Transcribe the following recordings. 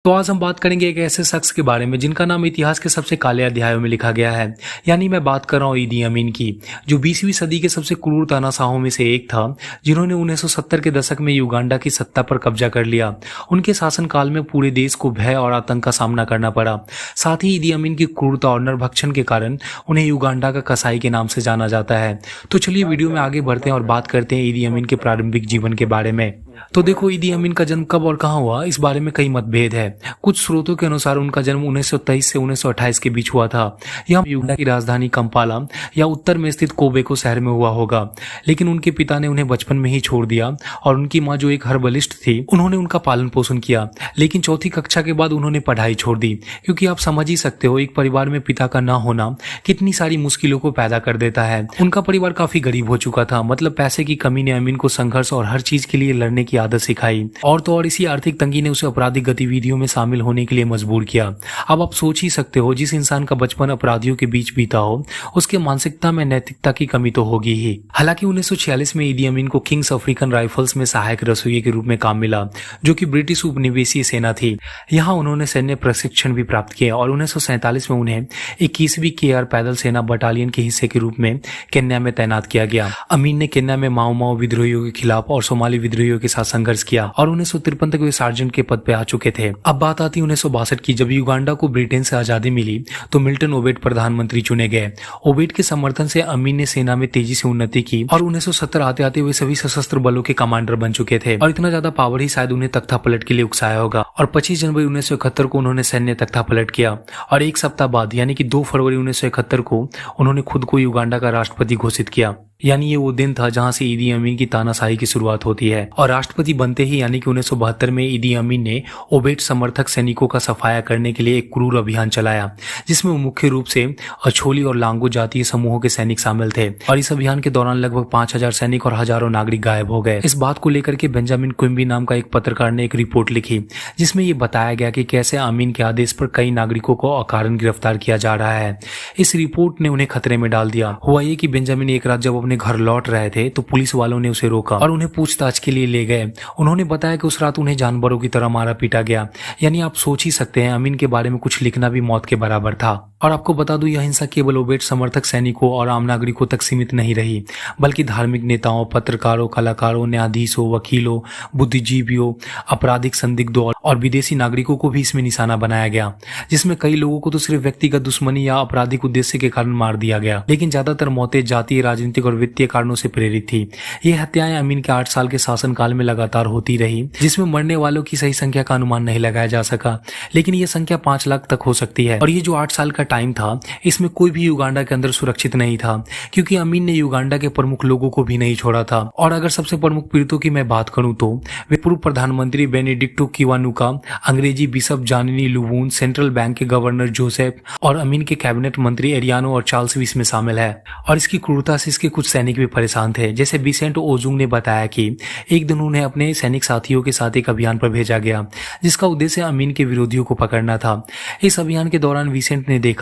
तो आज हम बात करेंगे एक ऐसे शख्स के बारे में जिनका नाम इतिहास के सबसे काले अध्यायों में लिखा गया है। यानी मैं बात कर रहा हूँ ईदी अमीन की, जो 20वीं सदी के सबसे क्रूर तानाशाहों में से एक था, जिन्होंने 1970 के दशक में युगांडा की सत्ता पर कब्जा कर लिया। उनके शासनकाल में पूरे देश को भय और आतंक का सामना करना पड़ा। साथ ही ईदी अमीन की क्रूरता और नरभक्षण के कारण उन्हें युगांडा का कसाई के नाम से जाना जाता है। तो चलिए वीडियो में आगे बढ़ते हैं और बात करते हैं ईदी अमीन के प्रारंभिक जीवन के बारे में। तो देखो, ईदी अमीन का जन्म कब और कहां हुआ, इस बारे में कई मतभेद है। कुछ स्रोतों के अनुसार उनका जन्म 1923 से 1928 के बीच हुआ था। यह युगांडा की राजधानी कंपाला या उत्तर में स्थित कोबेको शहर में हुआ होगा। लेकिन उनके पिता ने उन्हें बचपन में ही छोड़ दिया और उनकी मां, जो एक हर्बलिस्ट थी, उन्होंने उनका पालन पोषण किया। लेकिन चौथी कक्षा के बाद उन्होंने पढ़ाई छोड़ दी, क्योंकि आप समझ ही सकते हो एक परिवार में पिता का न होना कितनी सारी मुश्किलों को पैदा कर देता है। उनका परिवार काफी गरीब हो चुका था, मतलब पैसे की कमी ने अमीन को संघर्ष और हर चीज के लिए लड़ने की आदत सिखाई। और तो और इसी आर्थिक तंगी ने उसे आपराधिक गतिविधियों में शामिल होने के लिए मजबूर किया। अब आप सोच ही सकते हो, जिस इंसान का बचपन अपराधियों के बीच बीता हो, उसके मानसिकता में नैतिकता की कमी तो होगी ही। हालांकि 1946 में ईदी अमीन को किंग्स अफ्रीकन राइफल्स में सहायक रसोइये के रूप में काम मिला, जो कि ब्रिटिश उपनिवेशीय सेना थी। यहाँ उन्होंने सैन्य प्रशिक्षण भी प्राप्त किया और 1947 में उन्हें 21वीं केआर पैदल सेना बटालियन के हिस्से के रूप में केन्या में तैनात किया गया। अमीन ने केन्या में माओ विद्रोहियों के खिलाफ और सोमाली विद्रोहियों के साथ संघर्ष किया और 1953 तक वे सार्जेंट के पद पे आ चुके थे। अब बात आती 1962 की, जब युगांडा को ब्रिटेन से आजादी मिली तो मिल्टन ओबेट प्रधानमंत्री चुने गए। ओबेट के समर्थन से अमीन ने सेना में तेजी से उन्नति की और 1970 आते आते वे सभी सशस्त्र बलों के कमांडर बन चुके थे। और इतना ज्यादा पावर ही शायद उन्हें तख्ता पलट के लिए उकसाया होगा। और 25 जनवरी 1971 को उन्होंने सैन्य तख्ता पलट किया और एक सप्ताह बाद यानी कि 2 फरवरी 1971 को उन्होंने खुद को युगांडा का राष्ट्रपति घोषित किया। यानी ये वो दिन था जहां से ईदी अमीन की तानाशाही की शुरुआत होती है। और राष्ट्रपति बनते ही यानी कि 1972 में ईदी अमीन ने ओबेट समर्थक सैनिकों का सफाया करने के लिए एक क्रूर अभियान चलाया, जिसमें मुख्य रूप से अछोली और लांगो जातीय समूहों के सैनिक शामिल थे। और इस अभियान के दौरान लगभग 5000 सैनिक और हजारों नागरिक गायब हो गए। इस बात को लेकर के बेंजामिन क्विम्बी नाम का एक पत्रकार ने एक रिपोर्ट लिखी, जिसमें ये बताया गया कि कैसे अमीन के आदेश पर कई नागरिकों को अकारण गिरफ्तार किया जा रहा है। इस रिपोर्ट ने उन्हें खतरे में डाल दिया। हुआ ये कि बेंजामिन एक रात जब अपने घर लौट रहे थे तो पुलिस वालों ने उसे रोका और उन्हें पूछताछ के लिए ले गए। उन्होंने बताया कि उस रात उन्हें जानवरों की तरह मारा पीटा गया। यानी आप सोच ही सकते हैं, अमीन के बारे में कुछ लिखना भी मौत के बराबर था। और आपको बता दूं, यह हिंसा केवल ओबेट समर्थक सैनिकों और आम नागरिकों तक सीमित नहीं रही, बल्कि धार्मिक नेताओं, पत्रकारों, कलाकारों, न्यायाधीशों, वकीलों, बुद्धिजीवियों, आपराधिक संदिग्धों और विदेशी नागरिकों को भी इसमें निशाना बनाया गया, जिसमें कई लोगों को तो सिर्फ व्यक्तिगत दुश्मनी या आपराधिक उद्देश्य के कारण मार दिया गया। लेकिन ज्यादातर मौतें जातीय, राजनीतिक और वित्तीय कारणों से प्रेरित थी। ये हत्याएं अमीन के 8 साल के शासनकाल में लगातार होती रही, जिसमें मरने वालों की सही संख्या का अनुमान नहीं लगाया जा सका, लेकिन ये संख्या 5 लाख तक हो सकती है। और ये जो 8 साल का टाइम था, इसमें कोई भी युगांडा के अंदर सुरक्षित नहीं था, क्योंकि अमीन ने युगांडा के प्रमुख लोगों को भी नहीं छोड़ा था। और अगर सबसे प्रमुख पीड़ितों की मैं बात करूं तो वे पूर्व प्रधानमंत्री बेनेडिक्टो किवानुका, अंग्रेजी बिशप जानिनी लुबून, सेंट्रल बैंक के गवर्नर जोसेफ और अमीन के कैबिनेट मंत्री एरियानो और चार्ल्स भी इसमें शामिल है। और इसकी क्रूरता से इसके कुछ सैनिक भी परेशान थे। जैसे बिसेंट ओजुंग ने बताया कि एक दिन उन्हें अपने सैनिक साथियों के साथ एक अभियान पर भेजा गया, जिसका उद्देश्य अमीन के विरोधियों को पकड़ना था। इस अभियान के दौरान विसेंट ने देखा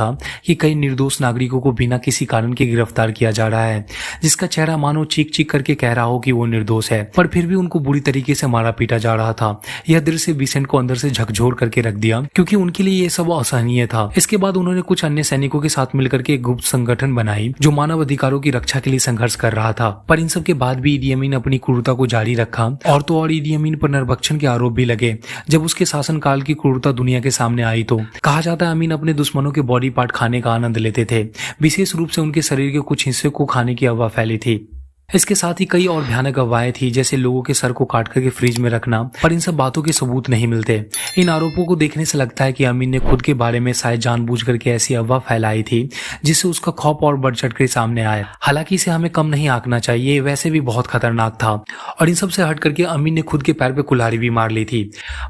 कि कई निर्दोष नागरिकों को बिना किसी कारण के गिरफ्तार किया जा रहा है, जिसका चेहरा मानो चीख चीख करके कह रहा हो कि वो निर्दोष है, पर फिर भी उनको बुरी तरीके से मारा पीटा जा रहा था। यह दृश्य विसेंट को अंदर से झकझोर करके रख दिया, क्योंकि उनके लिए ये सब असहनीय था। इसके बाद उन्होंने कुछ अन्य सैनिकों के साथ मिलकर के एक गुप्त संगठन बनाई, जो मानव अधिकारों की रक्षा के लिए संघर्ष कर रहा था। पर इन सब के बाद भी ईदी अमीन अपनी क्रूरता को जारी रखा। और तो और ईदी अमीन पर नरभक्षण के आरोप भी लगे। जब उसके शासनकाल की क्रूरता दुनिया के सामने आई तो कहा जाता है अमीन अपने दुश्मनों के बॉडी पार्ट खाने का आनंद लेते थे, विशेष रूप से उनके शरीर के कुछ हिस्से को खाने की अफवाह फैली थी। इसके साथ ही कई और भयानक अफवाहें थी, जैसे लोगों के सर को काट करके फ्रिज में रखना, पर इन सब बातों के सबूत नहीं मिलते। इन आरोपों को देखने से लगता है कि अमीन ने खुद के बारे में शायद जानबूझ करके ऐसी अफवाह फैलाई थी, जिससे उसका खौफ और बढ़ चढ़ कर सामने आया। हालांकि इसे हमें कम नहीं आंकना चाहिए, वैसे भी बहुत खतरनाक था। और इन सब से हट करके अमीन ने खुद के पैर पे कुल्हाड़ी भी मार ली थी।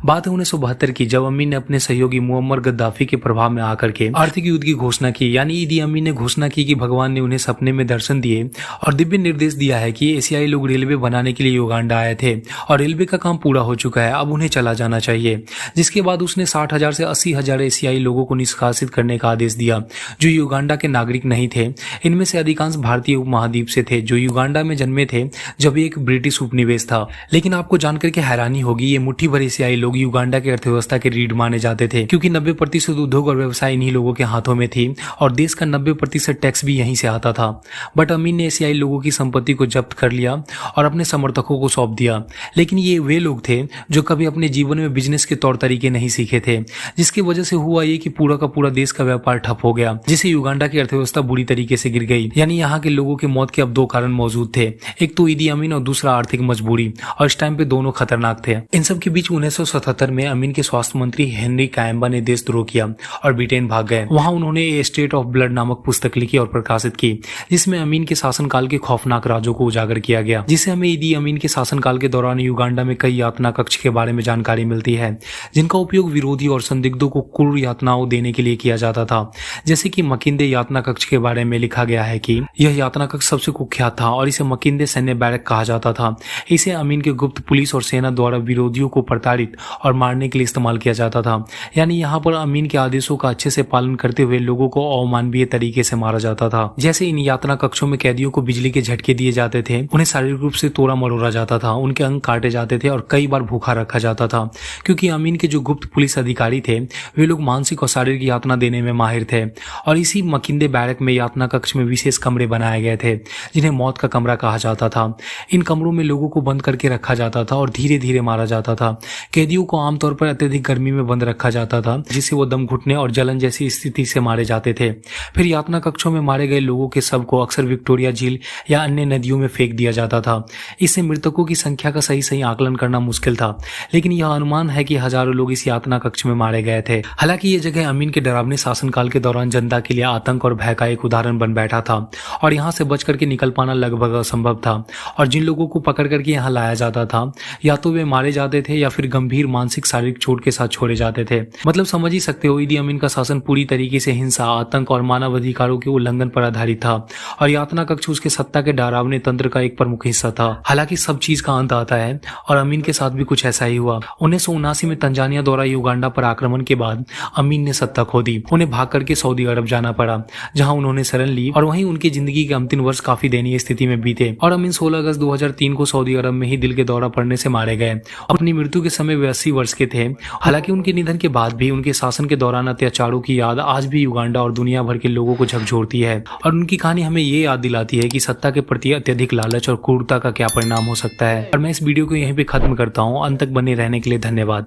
बात है 1972 की, जब अमीन ने अपने सहयोगी मुअम्मर गद्दाफी के प्रभाव में आकर के आर्थिक युद्ध की घोषणा की। यानी ईदी अमीन ने घोषणा की कि भगवान ने उन्हें सपने में दर्शन दिए और दिव्य निर्देश दिए दिया है कि एशियाई लोग रेलवे बनाने के लिए युगांडा आए थे और रेलवे का काम पूरा हो चुका है, अब उन्हें चला जाना चाहिए। जिसके बाद उसने 60,000 से 80,000 एशियाई लोगों को निष्कासित करने का आदेश दिया जो युगांडा के नागरिक नहीं थे। इनमें से अधिकांश भारतीय उपमहाद्वीप से थे जो युगांडा में जन्मे थे जब एक ब्रिटिश उपनिवेश था। लेकिन आपको जानकर के हैरानी होगी, ये मुट्ठी भर एशियाई लोग युगांडा की अर्थव्यवस्था के रीढ़ माने जाते थे, क्योंकि 90% उद्योग और व्यवसाय इन्हीं लोगों के हाथों में थी और देश का 90% टैक्स भी यहीं से आता था। बट अमीन ने एशियाई लोगों की संपत्ति को जब्त कर लिया और अपने समर्थकों को सौंप दिया। लेकिन ये वे लोग थे जो कभी अपने जीवन में बिजनेस के तौर तरीके नहीं सीखे थे, जिसकी वजह से हुआ ये कि पूरा का पूरा देश का व्यापार ठप हो गया, जिससे युगांडा की अर्थव्यवस्था बुरी तरीके से गिर गई। यानी यहाँ के लोगों के मौत के अब दो कारण मौजूद थे, एक तो ईदी अमीन और दूसरा आर्थिक मजबूरी, और इस टाइम पे दोनों खतरनाक थे। इन सब के बीच 1977 में अमीन के स्वास्थ्य मंत्री हेनरी कायम्बा ने देशद्रोह किया और ब्रिटेन भाग गए। वहां उन्होंने ए स्टेट ऑफ ब्लड नामक पुस्तक लिखी और प्रकाशित की, जिसमें अमीन के शासनकाल के खौफनाक राजों को उजागर किया गया, जिससे हमें ईदी अमीन के शासनकाल के दौरान युगांडा में कई यातना कक्ष के बारे में जानकारी मिलती है, जिनका उपयोग विरोधी और संदिग्धों को क्रूर यातनाओं देने के लिए किया जाता था। जैसे कि मकिंदे यातना कक्ष के बारे में लिखा गया है कि यह यातना कक्ष सबसे कुख्यात था और इसे मकिंदे सैन्य बैरक कहा जाता था। इसे अमीन के गुप्त पुलिस और सेना द्वारा विरोधियों को प्रताड़ित और मारने के लिए इस्तेमाल किया जाता था। यानी यहाँ पर अमीन के आदेशों का अच्छे से पालन करते हुए लोगों को अमानवीय तरीके से मारा जाता था। जैसे इन यातना कक्षों में कैदियों को बिजली के झटके दिए जाते थे, उन्हें शारीरिक रूप से तोड़ा मरोड़ा जाता था, उनके अंग काटे जाते थे और कई बार भूखा रखा जाता था, क्योंकि अमीन के जो गुप्त पुलिस अधिकारी थे वे लोग मानसिक और शारीरिक यातना देने में माहिर थे। और इसी मकिंदे बैरक में यातना कक्ष में विशेष कमरे बनाए गए थे जिन्हें मौत का कमरा कहा जाता था। इन कमरों में लोगों को बंद करके रखा जाता था और धीरे धीरे मारा जाता था। कैदियों को आमतौर पर अत्यधिक गर्मी में बंद रखा जाता था, जिससे वो दम घुटने और जलन जैसी स्थिति से मारे जाते थे। फिर यातना कक्षों में मारे गए लोगों के शव को अक्सर विक्टोरिया झील या अन्य नदियों में फेंक दिया जाता था। इससे मृतकों की संख्या का सही आकलन करना मुश्किल था, लेकिन यह अनुमान है कि हजारों लोग इस यातना कक्ष में मारे गए थे। हालांकि ये जगह अमीन के डरावने शासनकाल के दौरान जनता के लिए आतंक और भय का एक उदाहरण बन बैठा था और यहाँ से बच करके निकल पाना लगभग असंभव था। और जिन लोगों को पकड़ करके यहाँ लाया जाता था या तो वे मारे जाते थे या फिर गंभीर मानसिक शारीरिक चोट के साथ छोड़े जाते थे। मतलब समझ ही सकते हो, ईदी अमीन का शासन पूरी तरीके से हिंसा, आतंक और मानव अधिकारों के उल्लंघन पर आधारित था और यातना कक्ष उसके सत्ता के डरावने तंत्र का एक प्रमुख हिस्सा था। हालांकि सब चीज का अंत आता है और अमीन के साथ भी कुछ ऐसा ही हुआ। 1979 में तंजानिया द्वारा युगांडा पर आक्रमण के बाद अमीन ने सत्ता खो दी। उन्हें भाग करके सऊदी अरब जाना पड़ा, जहां उन्होंने शरण ली और वहीं उनकी जिंदगी के अंतिम वर्ष काफी दयनीय स्थिति में बीते। और अमीन 16 अगस्त 2003 को सऊदी अरब में ही दिल के दौरा पड़ने से मारे गए। अपनी मृत्यु के समय वे 80 वर्ष के थे। हालांकि उनके निधन के बाद भी उनके शासन के दौरान अत्याचारों की याद आज भी युगांडा और दुनिया भर के लोगों को झकझोरती है और उनकी कहानी हमें ये याद दिलाती है कि सत्ता के प्रति अत्यधिक लालच और क्रूरता का क्या परिणाम हो सकता है। और मैं इस वीडियो को यहीं पे खत्म करता हूँ। अंत तक बने रहने के लिए धन्यवाद।